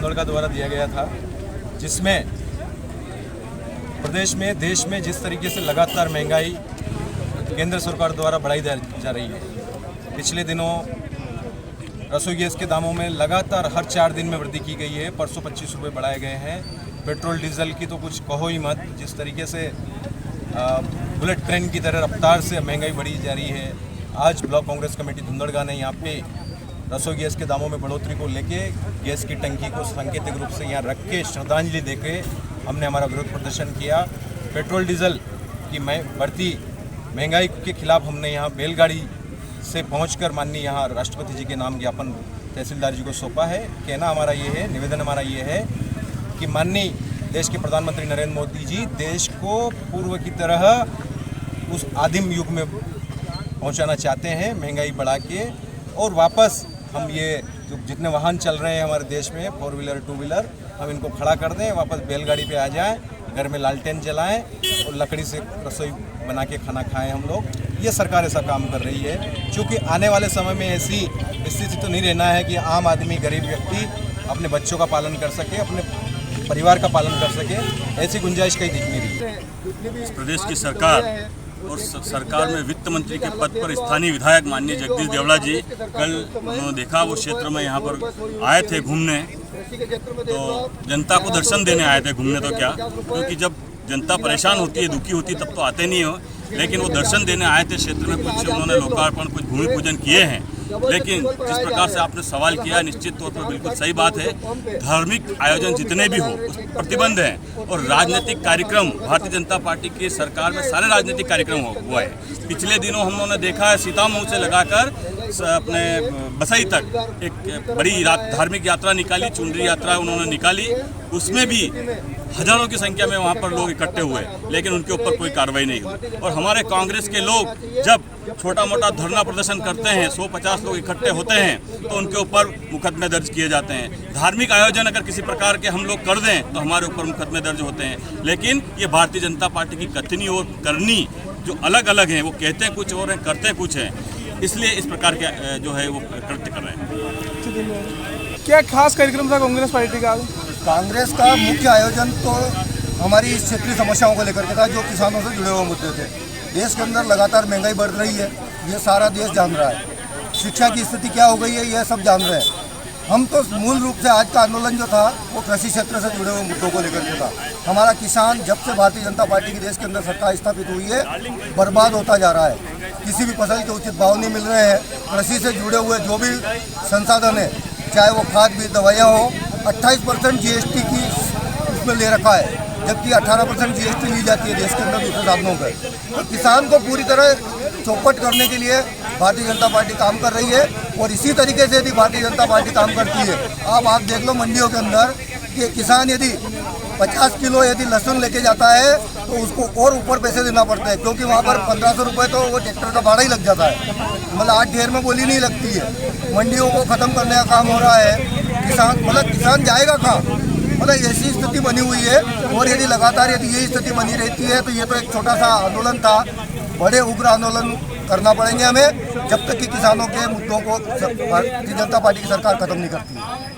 धुंधड़का द्वारा दिया गया था, जिसमें प्रदेश में, देश में जिस तरीके से लगातार महंगाई केंद्र सरकार द्वारा बढ़ाई जा रही है। पिछले दिनों रसोई गैस के दामों में लगातार हर 4 दिन में वृद्धि की गई है। परसों 25 रुपये बढ़ाए गए हैं। पेट्रोल डीजल की तो कुछ कहो ही मत। जिस तरीके से बुलेट ट्रेन की तरह रफ्तार से महंगाई बढ़ी जा रही है। आज ब्लॉक कांग्रेस कमेटी धुंधड़का ने यहाँ पे रसोई गैस के दामों में बढ़ोतरी को लेके गैस की टंकी को सांकेतिक रूप से यहाँ रख के श्रद्धांजलि देके हमने हमारा विरोध प्रदर्शन किया। पेट्रोल डीजल की बढ़ती महंगाई के खिलाफ हमने यहाँ बैलगाड़ी से पहुंचकर माननीय यहाँ राष्ट्रपति जी के नाम ज्ञापन तहसीलदार जी को सौंपा है। कहना हमारा ये है, निवेदन हमारा ये है कि माननीय देश के प्रधानमंत्री नरेंद्र मोदी जी देश को पूर्व की तरह उस आदिम युग में पहुंचाना चाहते हैं, महंगाई बढ़ा के, और वापस हम ये जो जितने वाहन चल रहे हैं हमारे देश में, 4 व्हीलर 2 व्हीलर, हम इनको खड़ा कर दें, वापस बैलगाड़ी पे आ जाएं, घर में लालटेन जलाएं और लकड़ी से रसोई बना के खाना खाएं हम लोग। ये सरकार ऐसा काम कर रही है। क्योंकि आने वाले समय में ऐसी स्थिति तो नहीं रहना है कि आम आदमी, गरीब व्यक्ति अपने बच्चों का पालन कर सके, अपने परिवार का पालन कर सके, ऐसी गुंजाइश कहीं दिख नहीं रही। प्रदेश की सरकार और सरकार में वित्त मंत्री के पद पर स्थानीय विधायक माननीय जगदीश देवड़ा जी कल उन्होंने देखा, वो क्षेत्र में यहाँ पर आए थे घूमने, तो जनता को दर्शन देने आए थे घूमने। तो क्या, क्योंकि जब जनता परेशान होती है, दुखी होती है, तब तो आते नहीं हो, लेकिन वो दर्शन देने आए थे। क्षेत्र में कुछ उन्होंने लोकार्पण, कुछ भूमि पूजन किए हैं। लेकिन जिस प्रकार से आपने सवाल किया, निश्चित तौर पर बिल्कुल सही बात है। धार्मिक आयोजन जितने भी हो उस पर प्रतिबंध है, और राजनीतिक कार्यक्रम भारतीय जनता पार्टी की सरकार में सारे राजनीतिक कार्यक्रम हुआ है। पिछले दिनों हम लोगों ने देखा है, सीतामऊ से लगाकर अपने बसई तक एक बड़ी धार्मिक यात्रा निकाली, चुनरी यात्रा उन्होंने निकाली। उसमें भी हजारों की संख्या में वहाँ पर लोग इकट्ठे हुए, लेकिन उनके ऊपर कोई कार्रवाई नहीं हुई। और हमारे कांग्रेस के लोग जब छोटा मोटा धरना प्रदर्शन करते हैं, 100-50 लोग इकट्ठे होते हैं, तो उनके ऊपर मुकदमे दर्ज किए जाते हैं। धार्मिक आयोजन अगर किसी प्रकार के हम लोग कर दें तो हमारे ऊपर मुकदमे दर्ज होते हैं। लेकिन ये भारतीय जनता पार्टी की कथनी और करनी जो अलग अलग हैं, वो कहते हैं कुछ और हैं, करते कुछ हैं, इसलिए इस प्रकार के जो है वो कृत्य कर रहे हैं। क्या खास कार्यक्रम था कांग्रेस पार्टी का? कांग्रेस का मुख्य आयोजन तो हमारी क्षेत्रीय समस्याओं को लेकर के था, जो किसानों से जुड़े हुए मुद्दे थे। देश के अंदर लगातार महंगाई बढ़ रही है, ये सारा देश जान रहा है। शिक्षा की स्थिति क्या हो गई है, यह सब जान रहे हैं। हम तो मूल रूप से आज का आंदोलन जो था वो कृषि क्षेत्र से जुड़े हुए मुद्दों को लेकर के था। हमारा किसान जब से भारतीय जनता पार्टी की देश के अंदर सरकार स्थापित हुई है, बर्बाद होता जा रहा है। किसी भी फसल के उचित भाव नहीं मिल रहे हैं। कृषि से जुड़े हुए जो भी संसाधन है, चाहे वो खाद बीज दवाइयाँ हो, 28% GST की उसमें ले रखा है, जबकि 18% GST ली जाती है देश के अंदर दूसरे साधनों पर। तो किसान को पूरी तरह चौपट करने के लिए भारतीय जनता पार्टी काम कर रही है, और इसी तरीके से यदि भारतीय जनता पार्टी काम करती है, आप देख लो मंडियों के अंदर कि किसान यदि 50 किलो यदि लहसुन लेके जाता है तो उसको और ऊपर पैसे देना पड़ता है, क्योंकि वहाँ पर 1500 रुपये तो वो ट्रैक्टर का भाड़ा ही लग जाता है। मतलब 8 ढेर में बोली नहीं लगती है। मंडियों को ख़त्म करने का काम हो रहा है। किसान जाएगा कहाँ? मतलब ऐसी स्थिति बनी हुई है, और यदि लगातार यदि यही स्थिति बनी रहती है तो ये तो एक छोटा सा आंदोलन था, बड़े उग्र आंदोलन करना पड़ेंगे हमें, जब तक कि किसानों के मुद्दों को भारतीय जनता पार्टी की सरकार खत्म नहीं करती है।